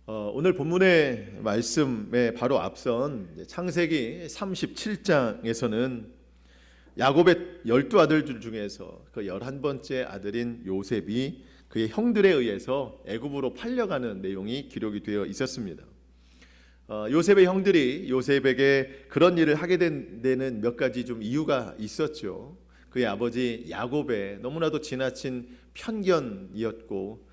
오늘 본문의 말씀에 바로 앞선 창세기 37장에서는 야곱의 12아들들 중에서 그 11번째 아들인 요셉이 그의 형들에 의해서 애굽으로 팔려가는 내용이 기록이 되어 있었습니다. 요셉의 형들이 요셉에게 그런 일을 하게 된 데는 몇 가지 좀 이유가 있었죠. 그의 아버지 야곱의 너무나도 지나친 편견이었고,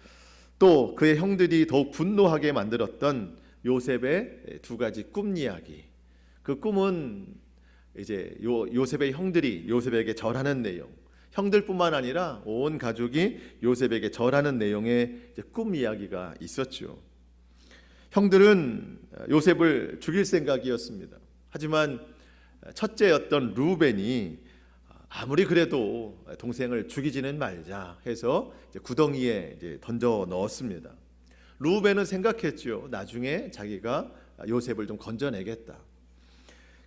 또 그의 형들이 더욱 분노하게 만들었던 요셉의 두 가지 꿈 이야기. 그 꿈은 이제 요셉의 형들이 요셉에게 절하는 내용, 형들뿐만 아니라 온 가족이 요셉에게 절하는 내용의 꿈 이야기가 있었죠. 형들은 요셉을 죽일 생각이었습니다. 하지만 첫째였던 루벤이 아무리 그래도 동생을 죽이지는 말자 해서 구덩이에 던져 넣었습니다. 루벤은 생각했죠. 나중에 자기가 요셉을 좀 건져내겠다.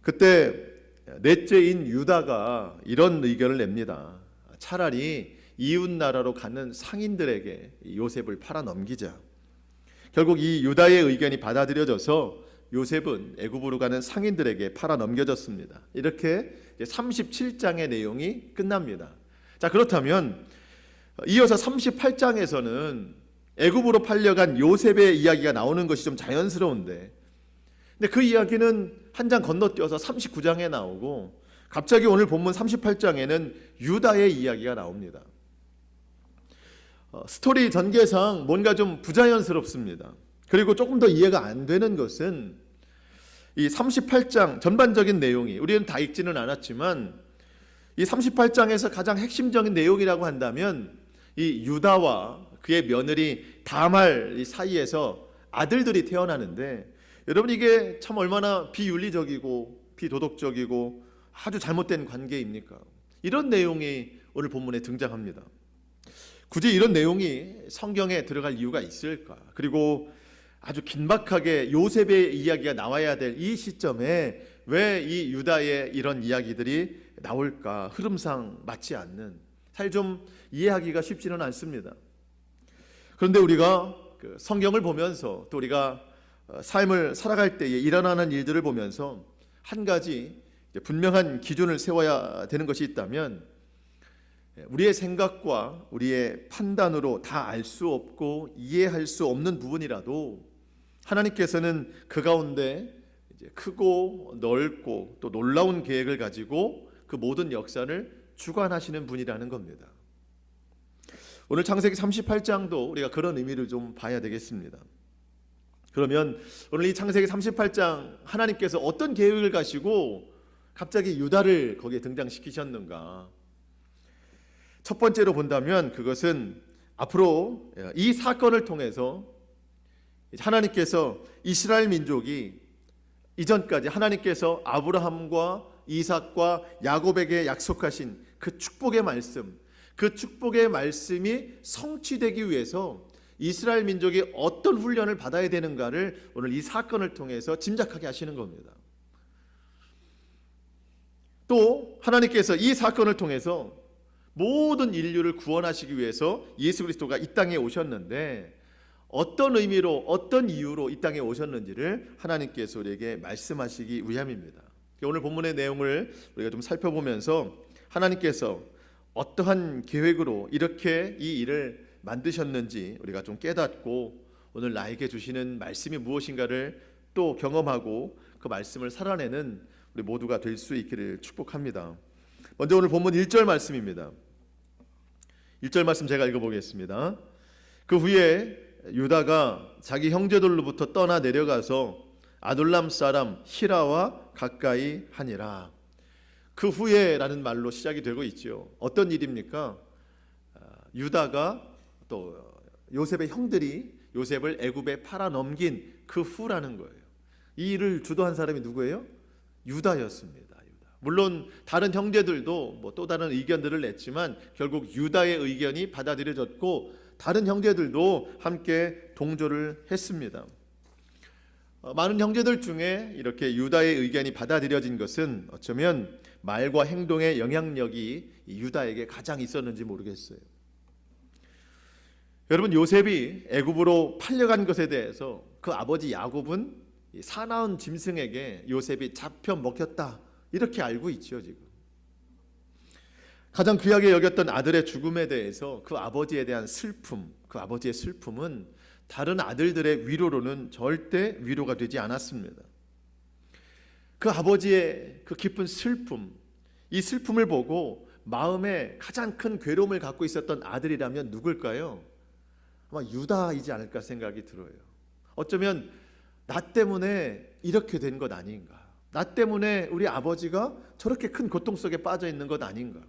그때 넷째인 유다가 이런 의견을 냅니다. 차라리 이웃 나라로 가는 상인들에게 요셉을 팔아 넘기자. 결국 이 유다의 의견이 받아들여져서 요셉은 애굽으로 가는 상인들에게 팔아 넘겨졌습니다. 이렇게 37장의 내용이 끝납니다. 자, 그렇다면 이어서 38장에서는 애굽으로 팔려간 요셉의 이야기가 나오는 것이 좀 자연스러운데, 근데 그 이야기는 한 장 건너뛰어서 39장에 나오고, 갑자기 오늘 본문 38장에는 유다의 이야기가 나옵니다. 스토리 전개상 뭔가 좀 부자연스럽습니다. 그리고 조금 더 이해가 안 되는 것은 이 38장 전반적인 내용이, 우리는 다 읽지는 않았지만 이 38장에서 가장 핵심적인 내용이라고 한다면 이 유다와 그의 며느리 다말 사이에서 아들들이 태어나는데, 여러분 이게 참 얼마나 비윤리적이고 비도덕적이고 아주 잘못된 관계입니까? 이런 내용이 오늘 본문에 등장합니다. 굳이 이런 내용이 성경에 들어갈 이유가 있을까? 그리고 아주 긴박하게 요셉의 이야기가 나와야 될 이 시점에 왜 이 유다의 이런 이야기들이 나올까? 흐름상 맞지 않는, 사실 좀 이해하기가 쉽지는 않습니다. 그런데 우리가 성경을 보면서 또 우리가 삶을 살아갈 때에 일어나는 일들을 보면서 한 가지 분명한 기준을 세워야 되는 것이 있다면, 우리의 생각과 우리의 판단으로 다 알 수 없고 이해할 수 없는 부분이라도 하나님께서는 그 가운데 이제 크고 넓고 또 놀라운 계획을 가지고 그 모든 역사를 주관하시는 분이라는 겁니다. 오늘 창세기 38장도 우리가 그런 의미를 좀 봐야 되겠습니다. 그러면 오늘 이 창세기 38장 하나님께서 어떤 계획을 가지고 갑자기 유다를 거기에 등장시키셨는가? 첫 번째로 본다면 그것은 앞으로 이 사건을 통해서 하나님께서 이스라엘 민족이 이전까지 하나님께서 아브라함과 이삭과 야곱에게 약속하신 그 축복의 말씀, 그 축복의 말씀이 성취되기 위해서 이스라엘 민족이 어떤 훈련을 받아야 되는가를 오늘 이 사건을 통해서 짐작하게 하시는 겁니다. 또 하나님께서 이 사건을 통해서 모든 인류를 구원하시기 위해서 예수 그리스도가 이 땅에 오셨는데, 어떤 의미로 어떤 이유로 이 땅에 오셨는지를 하나님께서 우리에게 말씀하시기 위함입니다. 오늘 본문의 내용을 우리가 좀 살펴보면서 하나님께서 어떠한 계획으로 이렇게 이 일을 만드셨는지 우리가 좀 깨닫고 오늘 나에게 주시는 말씀이 무엇인가를 또 경험하고 그 말씀을 살아내는 우리 모두가 될 수 있기를 축복합니다. 먼저 오늘 본문 1절 말씀입니다. 1절 말씀 제가 읽어보겠습니다. 그 후에 유다가 자기 형제들로부터 떠나 내려가서 아둘람 사람 히라와 가까이 하니라. 그 후에라는 말로 시작이 되고 있죠. 어떤 일입니까? 유다가 또 요셉의 형들이 요셉을 애굽에 팔아 넘긴 그 후라는 거예요. 이 일을 주도한 사람이 누구예요? 유다였습니다. 물론 다른 형제들도 또 다른 의견들을 냈지만 결국 유다의 의견이 받아들여졌고 다른 형제들도 함께 동조를 했습니다. 많은 형제들 중에 이렇게 유다의 의견이 받아들여진 것은 어쩌면 말과 행동의 영향력이 유다에게 가장 있었는지 모르겠어요. 여러분, 요셉이 애굽으로 팔려간 것에 대해서 그 아버지 야곱은 이 사나운 짐승에게 요셉이 잡혀 먹혔다 이렇게 알고 있죠. 지금 가장 귀하게 여겼던 아들의 죽음에 대해서 그 아버지에 대한 슬픔, 그 아버지의 슬픔은 다른 아들들의 위로로는 절대 위로가 되지 않았습니다. 그 아버지의 그 깊은 슬픔, 이 슬픔을 보고 마음에 가장 큰 괴로움을 갖고 있었던 아들이라면 누굴까요? 아마 유다이지 않을까 생각이 들어요. 어쩌면 나 때문에 이렇게 된 것 아닌가, 나 때문에 우리 아버지가 저렇게 큰 고통 속에 빠져 있는 것 아닌가.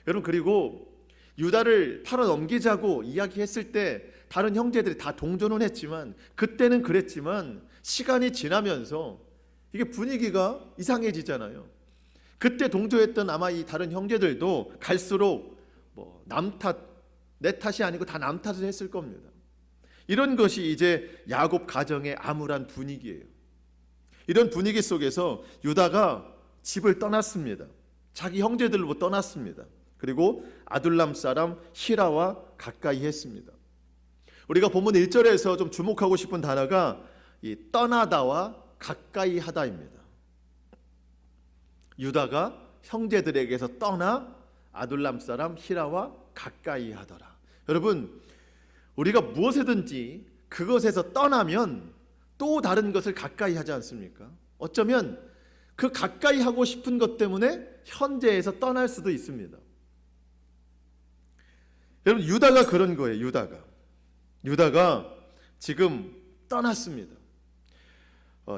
여러분, 그리고 유다를 팔아 넘기자고 이야기했을 때 다른 형제들이 다 동조는 했지만, 그때는 그랬지만 시간이 지나면서 이게 분위기가 이상해지잖아요. 그때 동조했던 아마 이 다른 형제들도 갈수록 뭐 남 탓, 내 탓이 아니고 다 남 탓을 했을 겁니다. 이런 것이 이제 야곱 가정의 암울한 분위기예요. 이런 분위기 속에서 유다가 집을 떠났습니다. 자기 형제들로 떠났습니다. 그리고 아둘람 사람 히라와 가까이 했습니다. 우리가 본문 1절에서 좀 주목하고 싶은 단어가 이 떠나다와 가까이 하다입니다. 유다가 형제들에게서 떠나 아둘람 사람 히라와 가까이 하더라. 여러분, 우리가 무엇이든지 그것에서 떠나면 또 다른 것을 가까이 하지 않습니까? 어쩌면 그 가까이 하고 싶은 것 때문에 현재에서 떠날 수도 있습니다. 여러분, 유다가 그런 거예요. 유다가 지금 떠났습니다.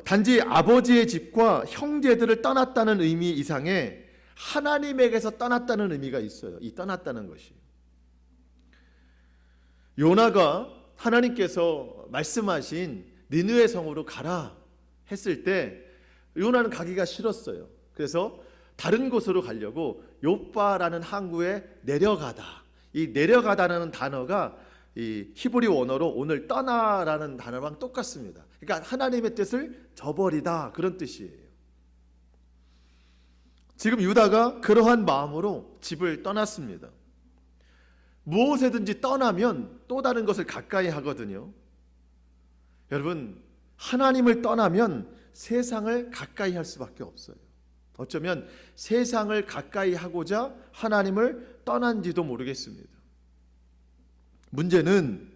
단지 아버지의 집과 형제들을 떠났다는 의미 이상에 하나님에게서 떠났다는 의미가 있어요. 이 떠났다는 것이. 요나가 하나님께서 말씀하신 니느웨 성으로 가라 했을 때 요나는 가기가 싫었어요. 그래서 다른 곳으로 가려고 요빠라는 항구에 내려가다. 이 내려가다라는 단어가 이 히브리 원어로 오늘 떠나라는 단어랑 똑같습니다. 그러니까 하나님의 뜻을 저버리다, 그런 뜻이에요. 지금 유다가 그러한 마음으로 집을 떠났습니다. 무엇에든지 떠나면 또 다른 것을 가까이 하거든요. 여러분, 하나님을 떠나면 세상을 가까이 할 수밖에 없어요. 어쩌면 세상을 가까이 하고자 하나님을 떠난지도 모르겠습니다. 문제는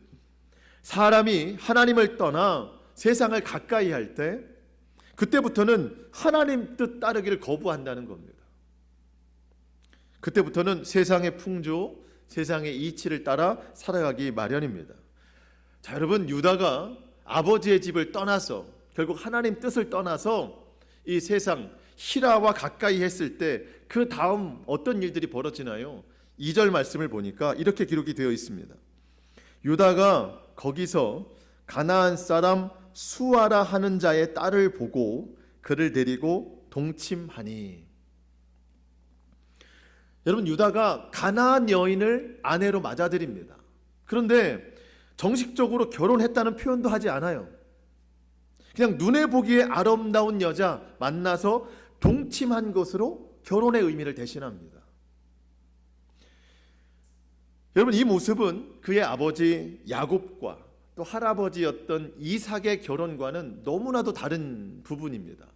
사람이 하나님을 떠나 세상을 가까이 할 때 그때부터는 하나님 뜻 따르기를 거부한다는 겁니다. 그때부터는 세상의 풍조, 세상의 이치를 따라 살아가기 마련입니다. 자, 여러분, 유다가 아버지의 집을 떠나서 결국 하나님 뜻을 떠나서 이 세상 히라와 가까이 했을 때 그 다음 어떤 일들이 벌어지나요? 2절 말씀을 보니까 이렇게 기록이 되어 있습니다. 유다가 거기서 가나안 사람 수아라 하는 자의 딸을 보고 그를 데리고 동침하니. 여러분, 유다가 가나안 여인을 아내로 맞아들입니다. 그런데 정식적으로 결혼했다는 표현도 하지 않아요. 그냥 눈에 보기에 아름다운 여자 만나서 동침한 것으로 결혼의 의미를 대신합니다. 여러분, 이 모습은 그의 아버지 야곱과 또 할아버지였던 이삭의 결혼과는 너무나도 다른 부분입니다.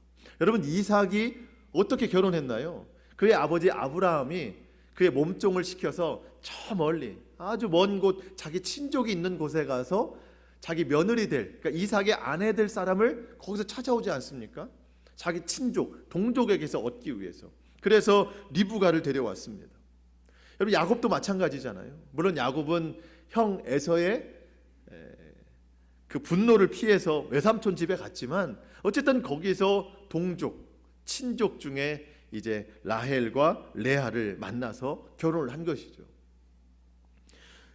여러분, 이삭이 어떻게 결혼했나요? 그의 아버지 아브라함이 그의 몸종을 시켜서 저 멀리 아주 먼 곳, 자기 친족이 있는 곳에 가서 자기 며느리 그러니까 이삭의 아내 될 사람을 거기서 찾아오지 않습니까? 자기 친족, 동족에게서 얻기 위해서. 그래서 리브가를 데려왔습니다. 여러분, 야곱도 마찬가지잖아요. 물론 야곱은 형 에서의 그 분노를 피해서 외삼촌 집에 갔지만 어쨌든 거기서 동족, 친족 중에 이제 라헬과 레아를 만나서 결혼을 한 것이죠.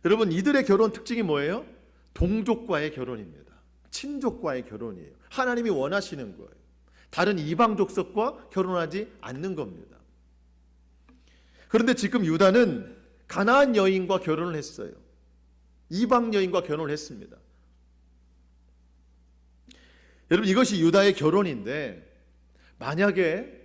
여러분, 이들의 결혼 특징이 뭐예요? 동족과의 결혼입니다. 친족과의 결혼이에요. 하나님이 원하시는 거예요. 다른 이방 족속과 결혼하지 않는 겁니다. 그런데 지금 유다는 가나안 여인과 결혼을 했어요. 이방 여인과 결혼을 했습니다. 여러분, 이것이 유다의 결혼인데 만약에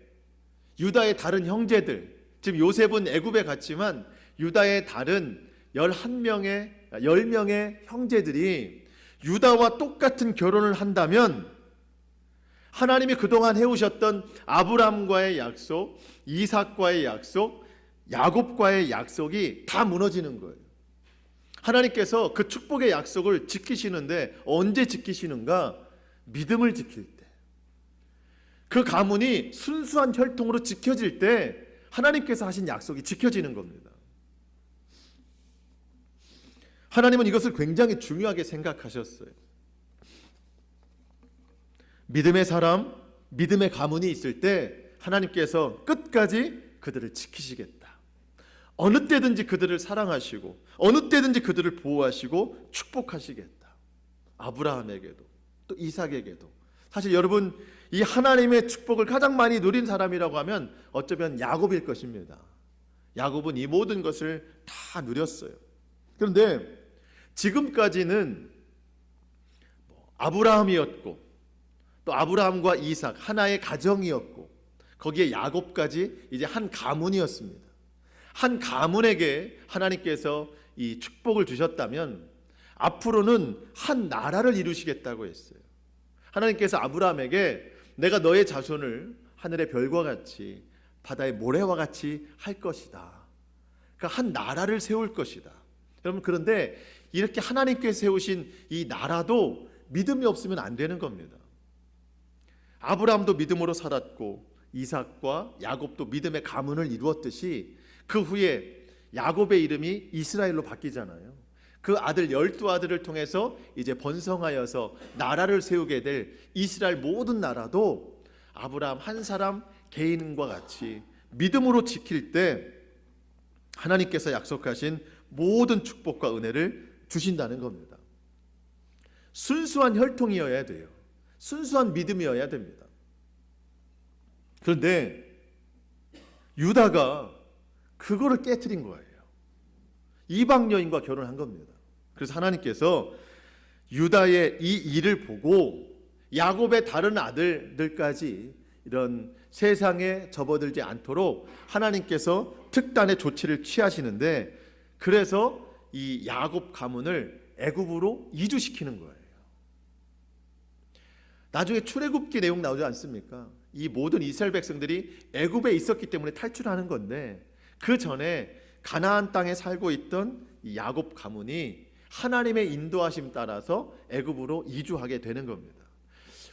유다의 다른 형제들, 지금 요셉은 애굽에 갔지만 유다의 다른 10명의 형제들이 유다와 똑같은 결혼을 한다면 하나님이 그동안 해오셨던 아브라함과의 약속, 이삭과의 약속, 야곱과의 약속이 다 무너지는 거예요. 하나님께서 그 축복의 약속을 지키시는데 언제 지키시는가? 믿음을 지킬 때. 그 가문이 순수한 혈통으로 지켜질 때 하나님께서 하신 약속이 지켜지는 겁니다. 하나님은 이것을 굉장히 중요하게 생각하셨어요. 믿음의 사람, 믿음의 가문이 있을 때 하나님께서 끝까지 그들을 지키시겠다. 어느 때든지 그들을 사랑하시고 어느 때든지 그들을 보호하시고 축복하시겠다. 아브라함에게도 또 이삭에게도. 사실 여러분, 이 하나님의 축복을 가장 많이 누린 사람이라고 하면 어쩌면 야곱일 것입니다. 야곱은 이 모든 것을 다 누렸어요. 그런데 지금까지는 아브라함이었고 또 아브라함과 이삭 하나의 가정이었고 거기에 야곱까지 이제 한 가문이었습니다. 한 가문에게 하나님께서 이 축복을 주셨다면 앞으로는 한 나라를 이루시겠다고 했어요. 하나님께서 아브라함에게 내가 너의 자손을 하늘의 별과 같이 바다의 모래와 같이 할 것이다. 그러니까 한 나라를 세울 것이다. 여러분, 그런데 이렇게 하나님께서 세우신 이 나라도 믿음이 없으면 안 되는 겁니다. 아브라함도 믿음으로 살았고 이삭과 야곱도 믿음의 가문을 이루었듯이 그 후에 야곱의 이름이 이스라엘로 바뀌잖아요. 그 아들 12아들을 통해서 이제 번성하여서 나라를 세우게 될 이스라엘 모든 나라도 아브라함 한 사람 개인과 같이 믿음으로 지킬 때 하나님께서 약속하신 모든 축복과 은혜를 주신다는 겁니다. 순수한 혈통이어야 돼요. 순수한 믿음이어야 됩니다. 그런데 유다가 그거를 깨트린 거예요. 이방 여인과 결혼한 겁니다. 그래서 하나님께서 유다의 이 일을 보고 야곱의 다른 아들들까지 이런 세상에 접어들지 않도록 하나님께서 특단의 조치를 취하시는데, 그래서 이 야곱 가문을 애굽으로 이주시키는 거예요. 나중에 출애굽기 내용 나오지 않습니까? 이 모든 이스라엘 백성들이 애굽에 있었기 때문에 탈출하는 건데, 그 전에 가나안 땅에 살고 있던 이 야곱 가문이 하나님의 인도하심 따라서 애굽으로 이주하게 되는 겁니다.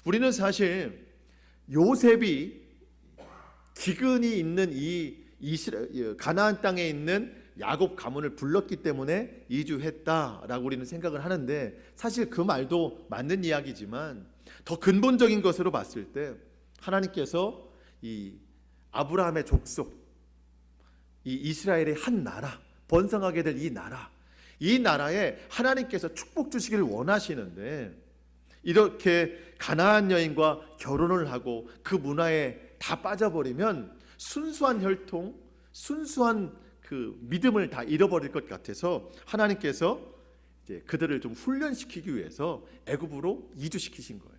우리는 사실 요셉이 기근이 있는 이 가나안 땅에 있는 야곱 가문을 불렀기 때문에 이주했다라고 우리는 생각을 하는데, 사실 그 말도 맞는 이야기지만 더 근본적인 것으로 봤을 때 하나님께서 이 아브라함의 족속, 이 이스라엘의 한 나라, 번성하게 될 이 나라에 하나님께서 축복 주시기를 원하시는데, 이렇게 가나안 여인과 결혼을 하고 그 문화에 다 빠져버리면 순수한 혈통, 순수한 그 믿음을 다 잃어버릴 것 같아서 하나님께서 이제 그들을 좀 훈련시키기 위해서 애굽으로 이주시키신 거예요.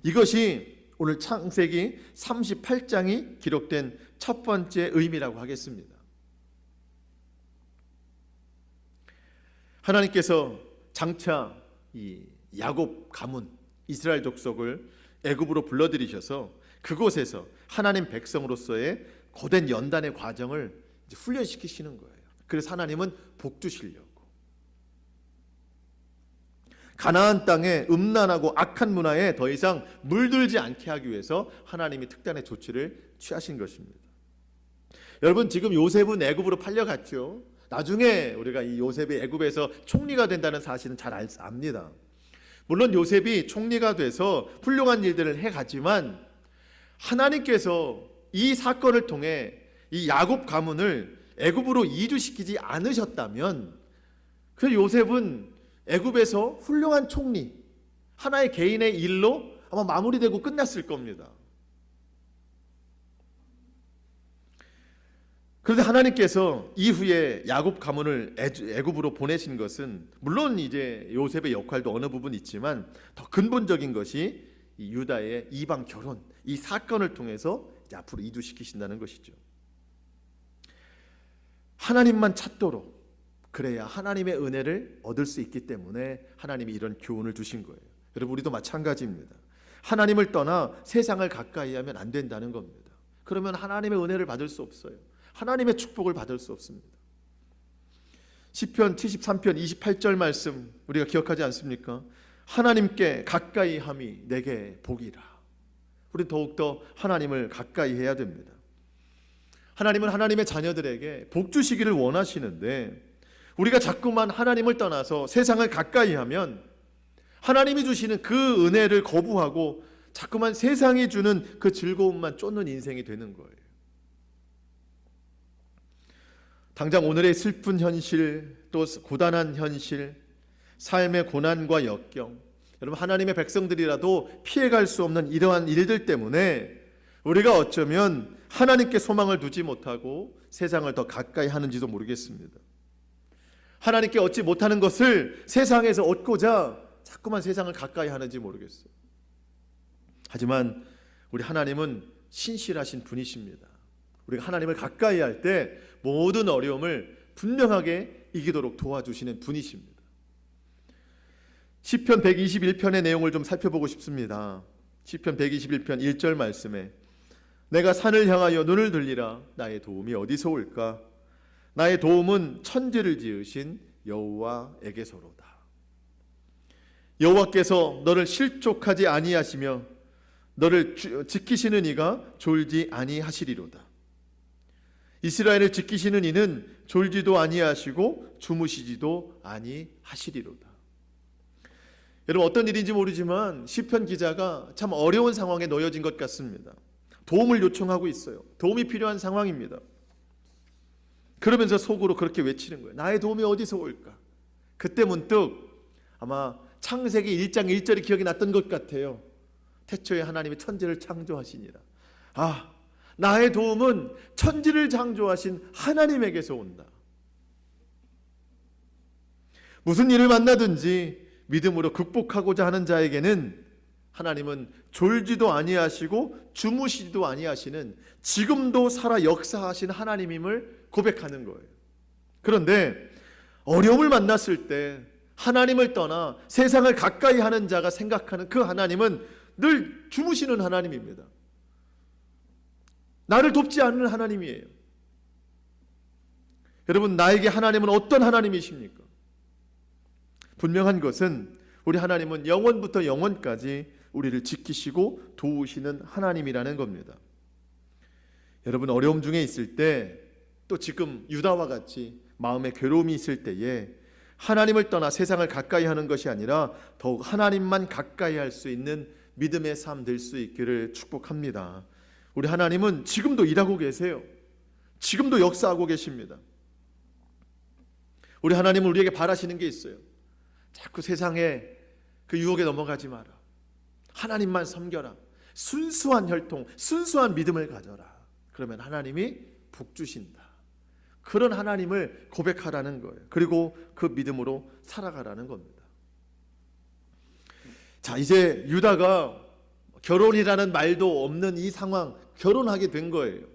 이것이 오늘 창세기 38장이 기록된 첫 번째 의미라고 하겠습니다. 하나님께서 장차 이 야곱 가문, 이스라엘 족속을 애굽으로 불러들이셔서 그곳에서 하나님 백성으로서의 고된 연단의 과정을 이제 훈련시키시는 거예요. 그래서 하나님은 복 주시려고. 가나안 땅에 음란하고 악한 문화에 더 이상 물들지 않게 하기 위해서 하나님이 특단의 조치를 취하신 것입니다. 여러분, 지금 요셉은 애굽으로 팔려갔죠. 나중에 우리가 이 요셉이 애굽에서 총리가 된다는 사실은 잘 압니다. 물론 요셉이 총리가 돼서 훌륭한 일들을 해갔지만 하나님께서 이 사건을 통해 이 야곱 가문을 애굽으로 이주시키지 않으셨다면 그 요셉은 애굽에서 훌륭한 총리, 하나의 개인의 일로 아마 마무리되고 끝났을 겁니다. 그런데 하나님께서 이후에 야곱 가문을 애굽으로 보내신 것은 물론 이제 요셉의 역할도 어느 부분 있지만 더 근본적인 것이 이 유다의 이방 결혼, 이 사건을 통해서 이제 앞으로 이주시키신다는 것이죠. 하나님만 찾도록, 그래야 하나님의 은혜를 얻을 수 있기 때문에 하나님이 이런 교훈을 주신 거예요. 여러분, 우리도 마찬가지입니다. 하나님을 떠나 세상을 가까이 하면 안 된다는 겁니다. 그러면 하나님의 은혜를 받을 수 없어요. 하나님의 축복을 받을 수 없습니다. 시편 73편 28절 말씀 우리가 기억하지 않습니까? 하나님께 가까이 함이 내게 복이라. 우리 더욱더 하나님을 가까이 해야 됩니다. 하나님은 하나님의 자녀들에게 복 주시기를 원하시는데 우리가 자꾸만 하나님을 떠나서 세상을 가까이 하면 하나님이 주시는 그 은혜를 거부하고 자꾸만 세상이 주는 그 즐거움만 쫓는 인생이 되는 거예요. 당장 오늘의 슬픈 현실, 또 고단한 현실, 삶의 고난과 역경, 여러분 하나님의 백성들이라도 피해갈 수 없는 이러한 일들 때문에 우리가 어쩌면 하나님께 소망을 두지 못하고 세상을 더 가까이 하는지도 모르겠습니다. 하나님께 얻지 못하는 것을 세상에서 얻고자 자꾸만 세상을 가까이 하는지 모르겠어요. 하지만 우리 하나님은 신실하신 분이십니다. 우리가 하나님을 가까이 할 때 모든 어려움을 분명하게 이기도록 도와주시는 분이십니다. 시편 121편의 내용을 좀 살펴보고 싶습니다. 시편 121편 1절 말씀에 내가 산을 향하여 눈을 들리라. 나의 도움이 어디서 올까? 나의 도움은 천지를 지으신 여호와에게서로다. 여호와께서 너를 실족하지 아니하시며 너를 지키시는 이가 졸지 아니하시리로다. 이스라엘을 지키시는 이는 졸지도 아니하시고 주무시지도 아니하시리로다. 여러분, 어떤 일인지 모르지만 시편 기자가 참 어려운 상황에 놓여진 것 같습니다. 도움을 요청하고 있어요. 도움이 필요한 상황입니다. 그러면서 속으로 그렇게 외치는 거예요. 나의 도움이 어디서 올까? 그때 문득 아마 창세기 1장 1절이 기억이 났던 것 같아요. 태초에 하나님이 천지를 창조하시니라. 아, 나의 도움은 천지를 창조하신 하나님에게서 온다. 무슨 일을 만나든지 믿음으로 극복하고자 하는 자에게는 하나님은 졸지도 아니하시고 주무시지도 아니하시는 지금도 살아 역사하신 하나님임을 고백하는 거예요. 그런데 어려움을 만났을 때 하나님을 떠나 세상을 가까이 하는 자가 생각하는 그 하나님은 늘 주무시는 하나님입니다. 나를 돕지 않는 하나님이에요. 여러분, 나에게 하나님은 어떤 하나님이십니까? 분명한 것은 우리 하나님은 영원부터 영원까지 우리를 지키시고 도우시는 하나님이라는 겁니다. 여러분, 어려움 중에 있을 때, 또 지금 유다와 같이 마음에 괴로움이 있을 때에 하나님을 떠나 세상을 가까이 하는 것이 아니라 더욱 하나님만 가까이 할 수 있는 믿음의 삶 될 수 있기를 축복합니다. 우리 하나님은 지금도 일하고 계세요. 지금도 역사하고 계십니다. 우리 하나님은 우리에게 바라시는 게 있어요. 자꾸 세상에 그 유혹에 넘어가지 마라. 하나님만 섬겨라. 순수한 혈통, 순수한 믿음을 가져라. 그러면 하나님이 복 주신다. 그런 하나님을 고백하라는 거예요. 그리고 그 믿음으로 살아가라는 겁니다. 자, 이제 유다가 결혼이라는 말도 없는 이 상황, 결혼하게 된 거예요.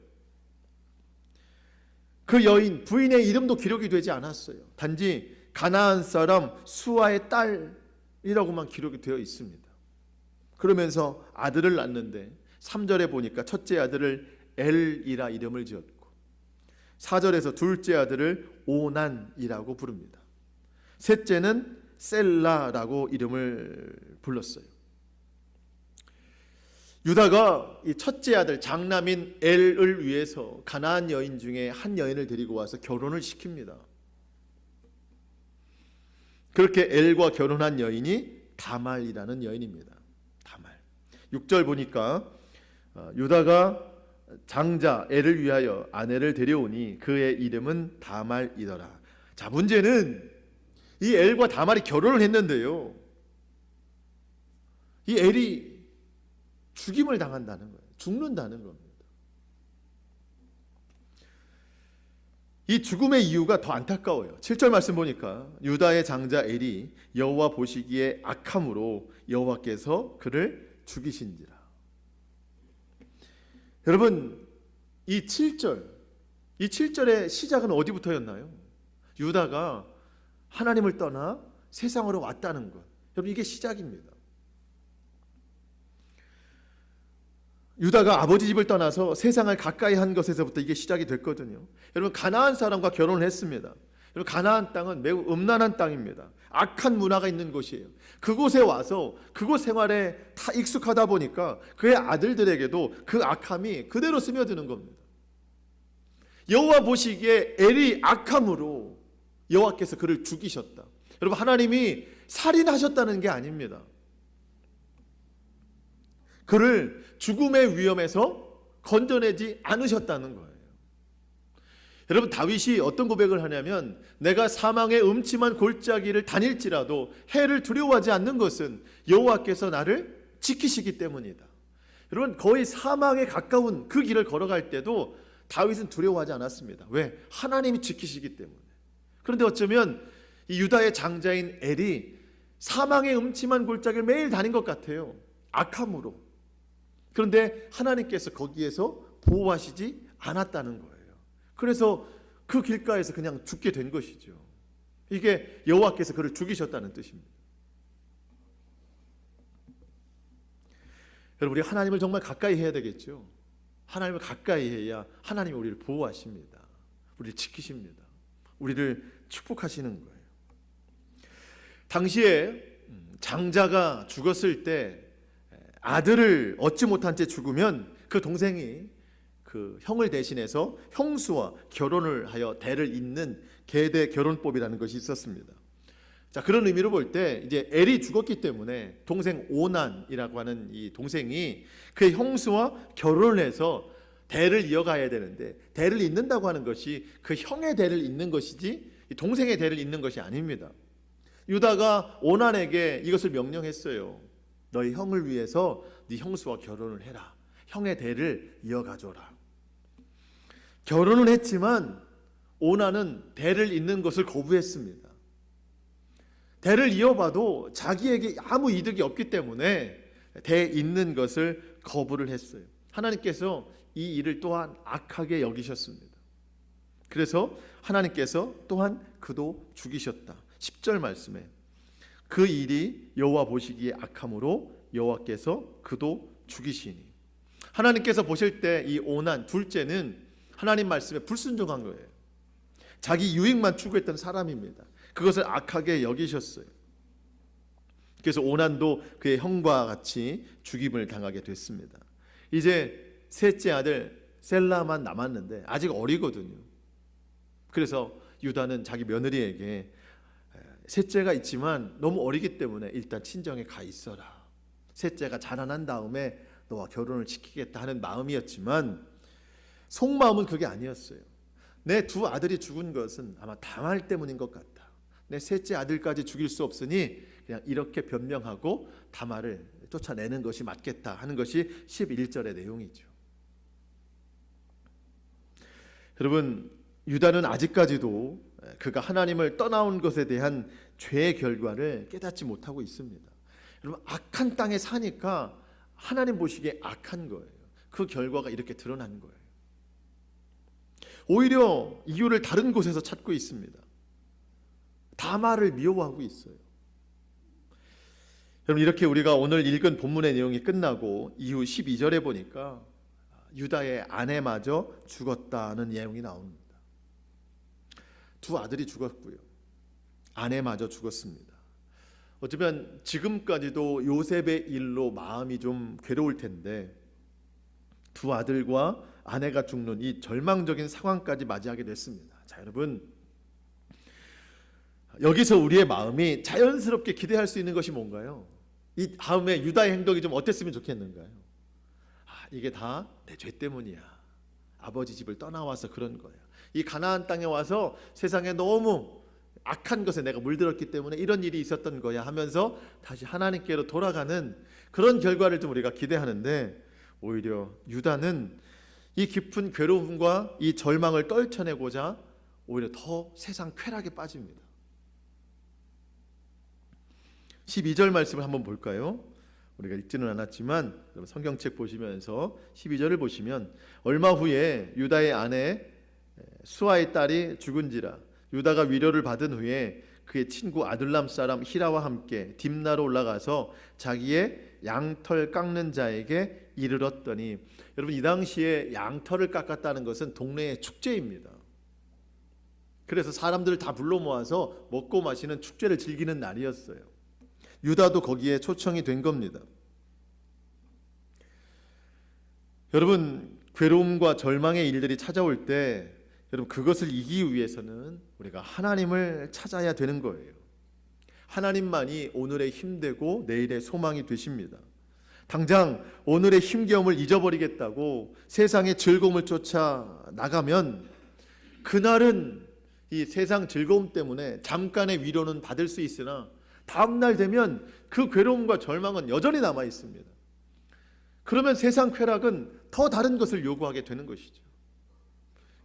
그 여인, 부인의 이름도 기록이 되지 않았어요. 단지 가나안 사람 수아의 딸이라고만 기록이 되어 있습니다. 그러면서 아들을 낳는데 3절에 보니까 첫째 아들을 엘이라 이름을 지었고 4절에서 둘째 아들을 오난이라고 부릅니다. 셋째는 셀라라고 이름을 불렀어요. 유다가 이 첫째 아들 장남인 엘을 위해서 가나안 여인 중에 한 여인을 데리고 와서 결혼을 시킵니다. 그렇게 엘과 결혼한 여인이 다말이라는 여인입니다. 다말. 6절 보니까 유다가 장자 엘을 위하여 아내를 데려오니 그의 이름은 다말이더라. 자, 문제는 이 엘과 다말이 결혼을 했는데요, 이 엘이 죽임을 당한다는 거예요. 죽는다는 겁니다. 이 죽음의 이유가 더 안타까워요. 7절 말씀 보니까 유다의 장자 엘이 여호와 보시기에 악함으로 여호와께서 그를 죽이신지라. 여러분, 이 7절의 시작은 어디부터였나요? 유다가 하나님을 떠나 세상으로 왔다는 것. 여러분, 이게 시작입니다. 유다가 아버지 집을 떠나서 세상을 가까이 한 것에서부터 이게 시작이 됐거든요. 여러분, 가나안 사람과 결혼을 했습니다. 여러분, 가나안 땅은 매우 음란한 땅입니다. 악한 문화가 있는 곳이에요. 그곳에 와서 그곳 생활에 다 익숙하다 보니까 그의 아들들에게도 그 악함이 그대로 스며드는 겁니다. 여호와 보시기에 엘이 악함으로 여호와께서 그를 죽이셨다. 여러분, 하나님이 살인하셨다는 게 아닙니다. 그를 죽음의 위험에서 건져내지 않으셨다는 거예요. 여러분, 다윗이 어떤 고백을 하냐면, 내가 사망의 음침한 골짜기를 다닐지라도 해를 두려워하지 않는 것은 여호와께서 나를 지키시기 때문이다. 여러분, 거의 사망에 가까운 그 길을 걸어갈 때도 다윗은 두려워하지 않았습니다. 왜? 하나님이 지키시기 때문에. 그런데 어쩌면 이 유다의 장자인 엘이 사망의 음침한 골짜기를 매일 다닌 것 같아요. 악함으로. 그런데 하나님께서 거기에서 보호하시지 않았다는 거예요. 그래서 그 길가에서 그냥 죽게 된 것이죠. 이게 여호와께서 그를 죽이셨다는 뜻입니다. 여러분, 우리 하나님을 정말 가까이 해야 되겠죠. 하나님을 가까이 해야 하나님이 우리를 보호하십니다. 우리를 지키십니다. 우리를 축복하시는 거예요. 당시에 장자가 죽었을 때 아들을 얻지 못한 채 죽으면 그 동생이 그 형을 대신해서 형수와 결혼을 하여 대를 잇는 계대 결혼법이라는 것이 있었습니다. 자, 그런 의미로 볼 때 이제 엘이 죽었기 때문에 동생 오난이라고 하는 이 동생이 그의 형수와 결혼을 해서 대를 이어가야 되는데, 대를 잇는다고 하는 것이 그 형의 대를 잇는 것이지 동생의 대를 잇는 것이 아닙니다. 유다가 오난에게 이것을 명령했어요. 너희 형을 위해서 네 형수와 결혼을 해라. 형의 대를 이어가줘라. 결혼을 했지만 오난은 대를 잇는 것을 거부했습니다. 대를 이어봐도 자기에게 아무 이득이 없기 때문에 대 잇는 것을 거부를 했어요. 하나님께서 이 일을 또한 악하게 여기셨습니다. 그래서 하나님께서 또한 그도 죽이셨다. 10절 말씀에 그 일이 여호와 보시기에 악함으로 여호와께서 그도 죽이시니. 하나님께서 보실 때 이 오난 둘째는 하나님 말씀에 불순종한 거예요. 자기 유익만 추구했던 사람입니다. 그것을 악하게 여기셨어요. 그래서 오난도 그의 형과 같이 죽임을 당하게 됐습니다. 이제 셋째 아들 셀라만 남았는데 아직 어리거든요. 그래서 유다는 자기 며느리에게 셋째가 있지만 너무 어리기 때문에 일단 친정에 가 있어라. 셋째가 자라난 다음에 너와 결혼을 시키겠다 하는 마음이었지만 속마음은 그게 아니었어요. 내 두 아들이 죽은 것은 아마 다말 때문인 것 같다. 내 셋째 아들까지 죽일 수 없으니 그냥 이렇게 변명하고 다말을 쫓아내는 것이 맞겠다 하는 것이 11절의 내용이죠. 여러분, 유다는 아직까지도 그가 하나님을 떠나온 것에 대한 죄의 결과를 깨닫지 못하고 있습니다. 여러분, 악한 땅에 사니까 하나님 보시기에 악한 거예요. 그 결과가 이렇게 드러난 거예요. 오히려 이유를 다른 곳에서 찾고 있습니다. 다말을 미워하고 있어요. 여러분, 이렇게 우리가 오늘 읽은 본문의 내용이 끝나고 이후 12절에 보니까 유다의 아내마저 죽었다는 내용이 나옵니다. 두 아들이 죽었고요. 아내마저 죽었습니다. 어쩌면 지금까지도 요셉의 일로 마음이 좀 괴로울 텐데 두 아들과 아내가 죽는 이 절망적인 상황까지 맞이하게 됐습니다. 자, 여러분, 여기서 우리의 마음이 자연스럽게 기대할 수 있는 것이 뭔가요? 이 다음에 유다의 행동이 좀 어땠으면 좋겠는가요? 이게 다 내 죄 때문이야. 아버지 집을 떠나와서 그런 거야. 이 가나안 땅에 와서 세상에 너무 악한 것에 내가 물들었기 때문에 이런 일이 있었던 거야 하면서 다시 하나님께로 돌아가는 그런 결과를 좀 우리가 기대하는데, 오히려 유다는 이 깊은 괴로움과 이 절망을 떨쳐내고자 오히려 더 세상 쾌락에 빠집니다. 12절 말씀을 한번 볼까요? 우리가 읽지는 않았지만 성경책 보시면서 12절을 보시면 얼마 후에 유다의 아내 수아의 딸이 죽은지라 유다가 위로를 받은 후에 그의 친구 아둘람 사람 히라와 함께 딥나로 올라가서 자기의 양털 깎는 자에게 이르렀더니, 여러분 이 당시에 양털을 깎았다는 것은 동네의 축제입니다. 그래서 사람들을 다 불러 모아서 먹고 마시는 축제를 즐기는 날이었어요. 유다도 거기에 초청이 된 겁니다. 여러분, 괴로움과 절망의 일들이 찾아올 때 여러분 그것을 이기기 위해서는 우리가 하나님을 찾아야 되는 거예요. 하나님만이 오늘의 힘되고 내일의 소망이 되십니다. 당장 오늘의 힘겨움을 잊어버리겠다고 세상의 즐거움을 쫓아 나가면 그날은 이 세상 즐거움 때문에 잠깐의 위로는 받을 수 있으나 다음 날 되면 그 괴로움과 절망은 여전히 남아 있습니다. 그러면 세상 쾌락은 더 다른 것을 요구하게 되는 것이죠.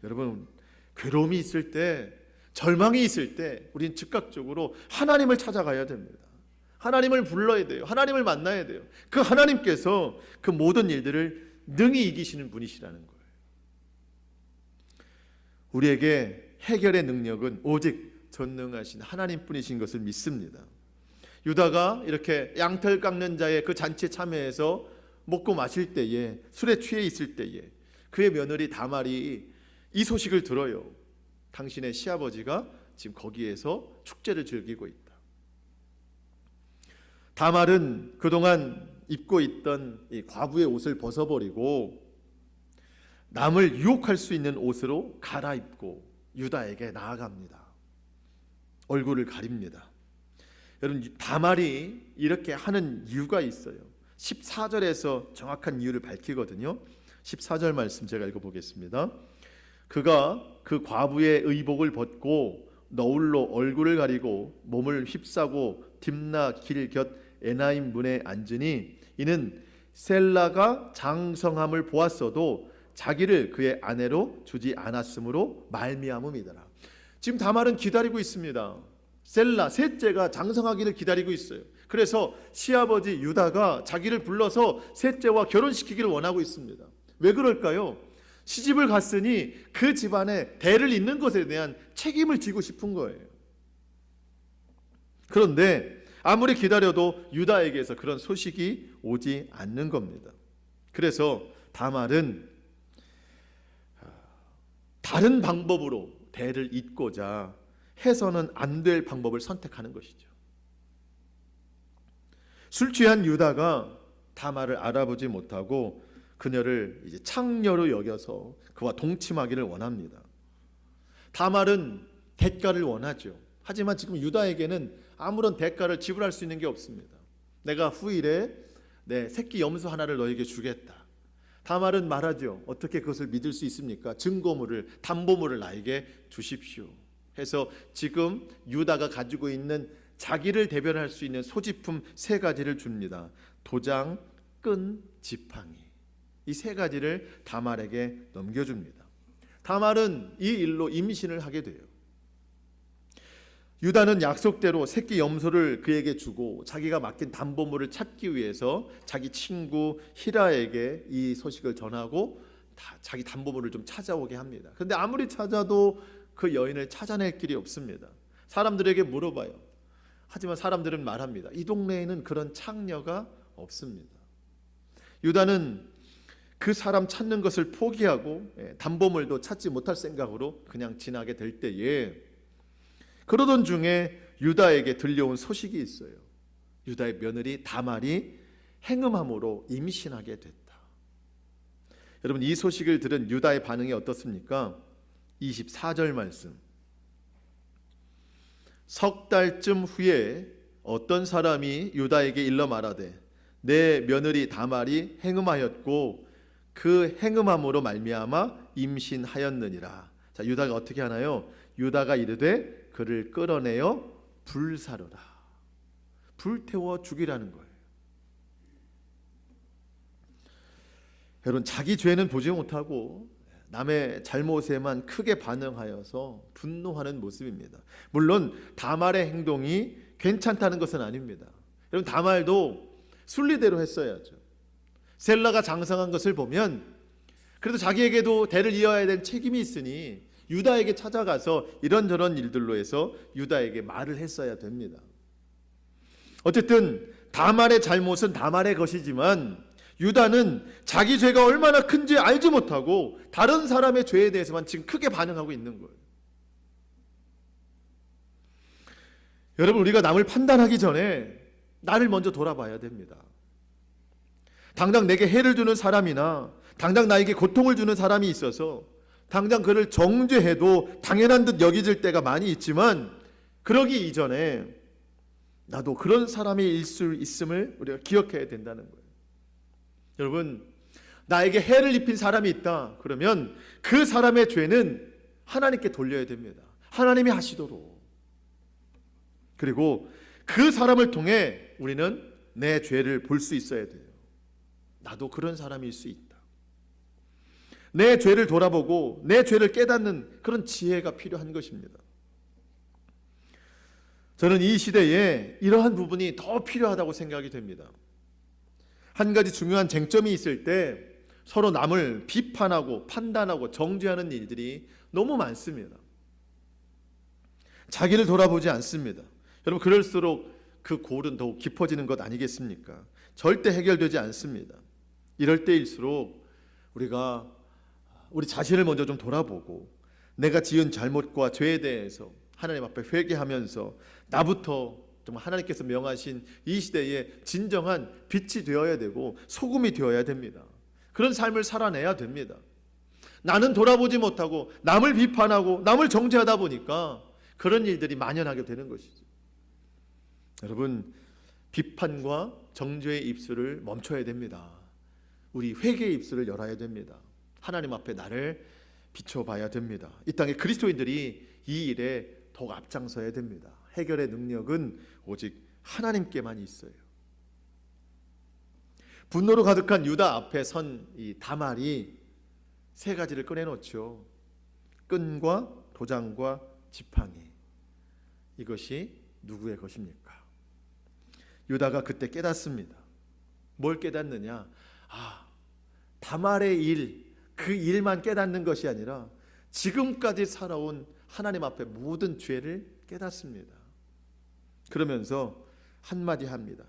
여러분, 괴로움이 있을 때, 절망이 있을 때 우리는 즉각적으로 하나님을 찾아가야 됩니다. 하나님을 불러야 돼요. 하나님을 만나야 돼요. 그 하나님께서 그 모든 일들을 능히 이기시는 분이시라는 거예요. 우리에게 해결의 능력은 오직 전능하신 하나님뿐이신 것을 믿습니다. 유다가 이렇게 양털 깎는 자의 그 잔치에 참여해서 먹고 마실 때에, 술에 취해 있을 때에 그의 며느리 다말이 이 소식을 들어요. 당신의 시아버지가 지금 거기에서 축제를 즐기고 있다. 다말은 그동안 입고 있던 이 과부의 옷을 벗어버리고 남을 유혹할 수 있는 옷으로 갈아입고 유다에게 나아갑니다. 얼굴을 가립니다. 여러분, 다말이 이렇게 하는 이유가 있어요. 14절에서 정확한 이유를 밝히거든요. 14절 말씀 제가 읽어보겠습니다. 그가 그 과부의 의복을 벗고 너울로 얼굴을 가리고 몸을 휩싸고 딥나 길 곁 에나임 문에 앉으니 이는 셀라가 장성함을 보았어도 자기를 그의 아내로 주지 않았으므로 말미암음이더라. 지금 다말은 기다리고 있습니다. 셀라 셋째가 장성하기를 기다리고 있어요. 그래서 시아버지 유다가 자기를 불러서 셋째와 결혼시키기를 원하고 있습니다. 왜 그럴까요? 시집을 갔으니 그 집안에 대를 잇는 것에 대한 책임을 지고 싶은 거예요. 그런데 아무리 기다려도 유다에게서 그런 소식이 오지 않는 겁니다. 그래서 다말은 다른 방법으로 대를 잇고자 해서는 안 될 방법을 선택하는 것이죠. 술 취한 유다가 다말을 알아보지 못하고 그녀를 이제 창녀로 여겨서 그와 동침하기를 원합니다. 다말은 대가를 원하죠. 하지만 지금 유다에게는 아무런 대가를 지불할 수 있는 게 없습니다. 내가 후일에 내 새끼 염소 하나를 너에게 주겠다. 다말은 말하죠. 어떻게 그것을 믿을 수 있습니까? 증거물을, 담보물을 나에게 주십시오 해서 지금 유다가 가지고 있는 자기를 대변할 수 있는 소지품 3가지를 줍니다. 도장, 끈, 지팡이. 이 3가지를 다말에게 넘겨줍니다. 다말은 이 일로 임신을 하게 돼요. 유다는 약속대로 새끼 염소를 그에게 주고 자기가 맡긴 담보물을 찾기 위해서 자기 친구 히라에게 이 소식을 전하고 자기 담보물을 좀 찾아오게 합니다. 그런데 아무리 찾아도 그 여인을 찾아낼 길이 없습니다. 사람들에게 물어봐요. 하지만 사람들은 말합니다. 이 동네에는 그런 창녀가 없습니다. 유다는 그 사람 찾는 것을 포기하고 담보물도 찾지 못할 생각으로 그냥 지나게 될 때에, 그러던 중에 유다에게 들려온 소식이 있어요. 유다의 며느리 다말이 행음함으로 임신하게 됐다. 여러분, 이 소식을 들은 유다의 반응이 어떻습니까? 24절 말씀. 석 달쯤 후에 어떤 사람이 유다에게 일러 말하되 내 며느리 다말이 행음하였고 그 행음함으로 말미암아 임신하였느니라. 자, 유다가 어떻게 하나요? 유다가 이르되 그를 끌어내어 불사르라. 불태워 죽이라는 거예요. 여러분, 자기 죄는 보지 못하고 남의 잘못에만 크게 반응하여서 분노하는 모습입니다. 물론 다말의 행동이 괜찮다는 것은 아닙니다. 여러분, 다말도 순리대로 했어야죠. 셀라가 장성한 것을 보면 그래도 자기에게도 대를 이어야 될 책임이 있으니 유다에게 찾아가서 이런저런 일들로 해서 유다에게 말을 했어야 됩니다. 어쨌든 다말의 잘못은 다말의 것이지만 유다는 자기 죄가 얼마나 큰지 알지 못하고 다른 사람의 죄에 대해서만 지금 크게 반응하고 있는 거예요. 여러분, 우리가 남을 판단하기 전에 나를 먼저 돌아봐야 됩니다. 당장 내게 해를 주는 사람이나 당장 나에게 고통을 주는 사람이 있어서 당장 그를 정죄해도 당연한 듯 여겨질 때가 많이 있지만, 그러기 이전에 나도 그런 사람이 수 있음을 우리가 기억해야 된다는 거예요. 여러분, 나에게 해를 입힌 사람이 있다 그러면 그 사람의 죄는 하나님께 돌려야 됩니다. 하나님이 하시도록. 그리고 그 사람을 통해 우리는 내 죄를 볼 수 있어야 돼요. 나도 그런 사람일 수 있다. 내 죄를 돌아보고 내 죄를 깨닫는 그런 지혜가 필요한 것입니다. 저는 이 시대에 이러한 부분이 더 필요하다고 생각이 됩니다. 한 가지 중요한 쟁점이 있을 때 서로 남을 비판하고 판단하고 정죄하는 일들이 너무 많습니다. 자기를 돌아보지 않습니다. 여러분, 그럴수록 그 골은 더욱 깊어지는 것 아니겠습니까? 절대 해결되지 않습니다. 이럴 때일수록 우리가 우리 자신을 먼저 좀 돌아보고 내가 지은 잘못과 죄에 대해서 하나님 앞에 회개하면서 나부터 좀 하나님께서 명하신 이 시대에 진정한 빛이 되어야 되고 소금이 되어야 됩니다. 그런 삶을 살아내야 됩니다. 나는 돌아보지 못하고 남을 비판하고 남을 정죄하다 보니까 그런 일들이 만연하게 되는 것이죠. 여러분, 비판과 정죄의 입술을 멈춰야 됩니다. 우리 회개의 입술을 열어야 됩니다. 하나님 앞에 나를 비춰봐야 됩니다. 이 땅의 그리스도인들이 이 일에 더욱 앞장서야 됩니다. 해결의 능력은 오직 하나님께만 있어요. 분노로 가득한 유다 앞에 선 이 다말이 세 가지를 꺼내놓죠. 끈과 도장과 지팡이. 이것이 누구의 것입니까? 유다가 그때 깨닫습니다. 뭘 깨닫느냐? 다말의 일, 그 일만 깨닫는 것이 아니라 지금까지 살아온 하나님 앞에 모든 죄를 깨닫습니다. 그러면서 한마디 합니다.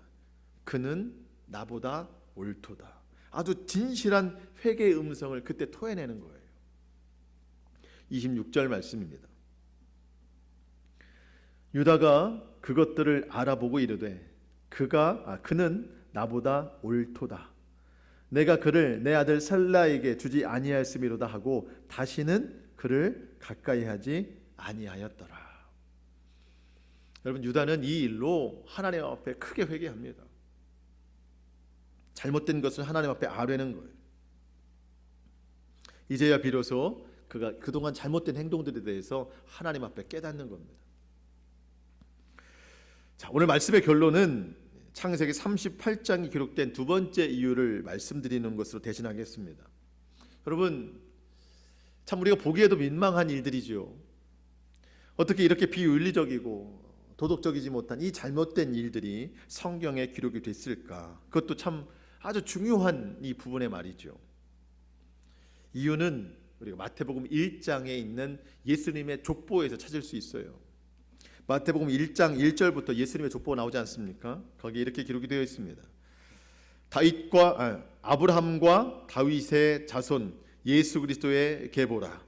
그는 나보다 옳도다. 아주 진실한 회개의 음성을 그때 토해내는 거예요. 26절 말씀입니다. 유다가 그것들을 알아보고 이르되 그는 나보다 옳도다. 내가 그를 내 아들 살라에게 주지 아니하였음이로다 하고 다시는 그를 가까이 하지 아니하였더라. 여러분, 유다는 이 일로 하나님 앞에 크게 회개합니다. 잘못된 것을 하나님 앞에 아뢰는 거예요. 이제야 비로소 그가 그동안 잘못된 행동들에 대해서 하나님 앞에 깨닫는 겁니다. 자, 오늘 말씀의 결론은 창세기 38장이 기록된 두 번째 이유를 말씀드리는 것으로 대신하겠습니다. 여러분, 참 우리가 보기에도 민망한 일들이죠. 어떻게 이렇게 비윤리적이고 도덕적이지 못한 이 잘못된 일들이 성경에 기록이 됐을까? 그것도 참 아주 중요한 이 부분의 말이죠. 이유는 우리가 마태복음 1장에 있는 예수님의 족보에서 찾을 수 있어요. 마태복음 1장 1절부터 예수님의 족보가 나오지 않습니까? 거기 이렇게 기록이 되어 있습니다. 아브라함과 다윗의 자손 예수 그리스도의 계보라.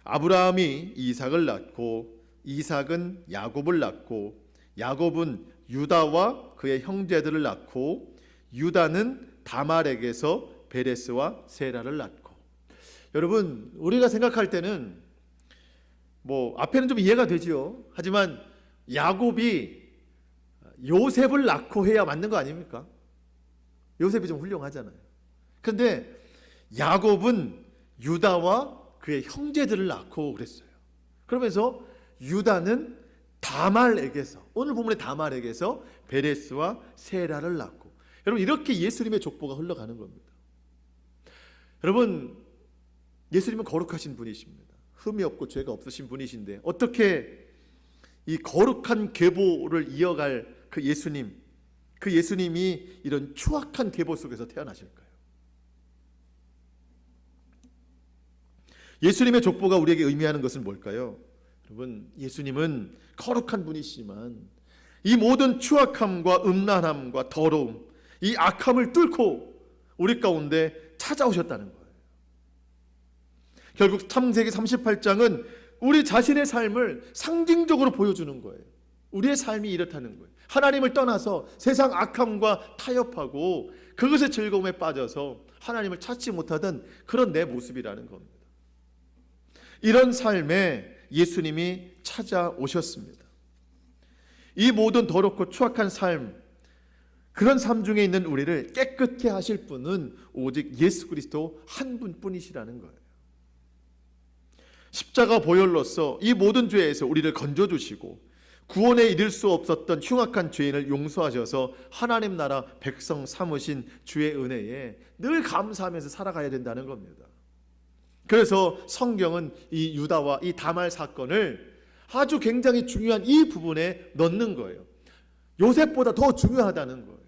아브라함이 이삭을 낳고 이삭은 야곱을 낳고 야곱은 유다와 그의 형제들을 낳고 유다는 다말에게서 베레스와 세라를 낳고. 여러분, 우리가 생각할 때는 앞에는 좀 이해가 되지요. 하지만 야곱이 요셉을 낳고 해야 맞는 거 아닙니까? 요셉이 좀 훌륭하잖아요. 그런데 야곱은 유다와 그의 형제들을 낳고 그랬어요. 그러면서 유다는 다말에게서, 오늘 본문의 다말에게서 베레스와 세라를 낳고. 여러분, 이렇게 예수님의 족보가 흘러가는 겁니다. 여러분, 예수님은 거룩하신 분이십니다. 흠이 없고 죄가 없으신 분이신데 어떻게 이 거룩한 계보를 이어갈 그 예수님이 이런 추악한 계보 속에서 태어나실까요? 예수님의 족보가 우리에게 의미하는 것은 뭘까요? 여러분, 예수님은 거룩한 분이시지만 이 모든 추악함과 음란함과 더러움, 이 악함을 뚫고 우리 가운데 찾아오셨다는 거예요. 결국 창세기 38장은 우리 자신의 삶을 상징적으로 보여주는 거예요. 우리의 삶이 이렇다는 거예요. 하나님을 떠나서 세상 악함과 타협하고 그것의 즐거움에 빠져서 하나님을 찾지 못하던 그런 내 모습이라는 겁니다. 이런 삶에 예수님이 찾아오셨습니다. 이 모든 더럽고 추악한 삶, 그런 삶 중에 있는 우리를 깨끗게 하실 분은 오직 예수 그리스도 한 분뿐이시라는 거예요. 십자가 보혈로서 이 모든 죄에서 우리를 건져주시고 구원에 이를 수 없었던 흉악한 죄인을 용서하셔서 하나님 나라 백성 삼으신 주의 은혜에 늘 감사하면서 살아가야 된다는 겁니다. 그래서 성경은 이 유다와 이 다말 사건을 아주 굉장히 중요한 이 부분에 넣는 거예요. 요셉보다 더 중요하다는 거예요.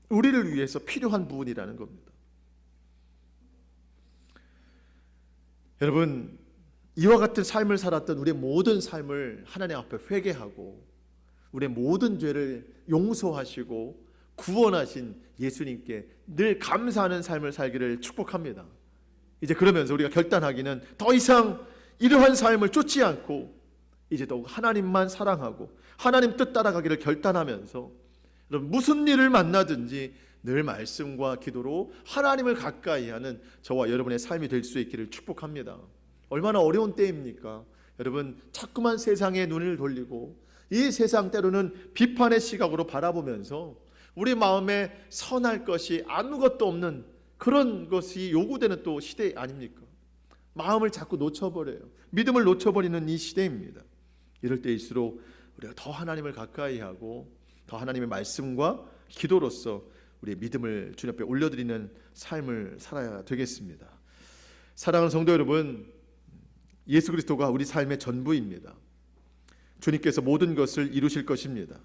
우리를 위해서 필요한 부분이라는 겁니다. 여러분, 이와 같은 삶을 살았던 우리의 모든 삶을 하나님 앞에 회개하고 우리의 모든 죄를 용서하시고 구원하신 예수님께 늘 감사하는 삶을 살기를 축복합니다. 이제 그러면서 우리가 결단하기는 더 이상 이러한 삶을 쫓지 않고 이제 더욱 하나님만 사랑하고 하나님 뜻 따라가기를 결단하면서 여러분, 무슨 일을 만나든지 늘 말씀과 기도로 하나님을 가까이 하는 저와 여러분의 삶이 될 수 있기를 축복합니다. 얼마나 어려운 때입니까? 여러분, 자꾸만 세상에 눈을 돌리고 이 세상 때로는 비판의 시각으로 바라보면서 우리 마음에 선할 것이 아무것도 없는 그런 것이 요구되는 또 시대 아닙니까? 마음을 자꾸 놓쳐버려요. 믿음을 놓쳐버리는 이 시대입니다. 이럴 때일수록 우리가 더 하나님을 가까이 하고 더 하나님의 말씀과 기도로서 우리의 믿음을 주님 앞에 올려드리는 삶을 살아야 되겠습니다. 사랑하는 성도 여러분, 예수 그리스도가 우리 삶의 전부입니다. 주님께서 모든 것을 이루실 것입니다.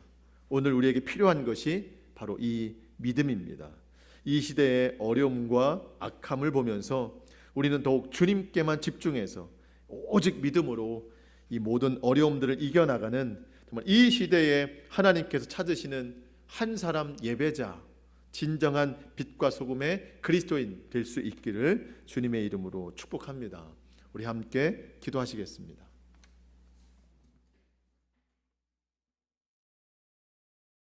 오늘 우리에게 필요한 것이 바로 이 믿음입니다. 이 시대의 어려움과 악함을 보면서 우리는 더욱 주님께만 집중해서 오직 믿음으로 이 모든 어려움들을 이겨나가는 정말 이 시대에 하나님께서 찾으시는 한 사람 예배자, 진정한 빛과 소금의 그리스도인 될 수 있기를 주님의 이름으로 축복합니다. 우리 함께 기도하시겠습니다.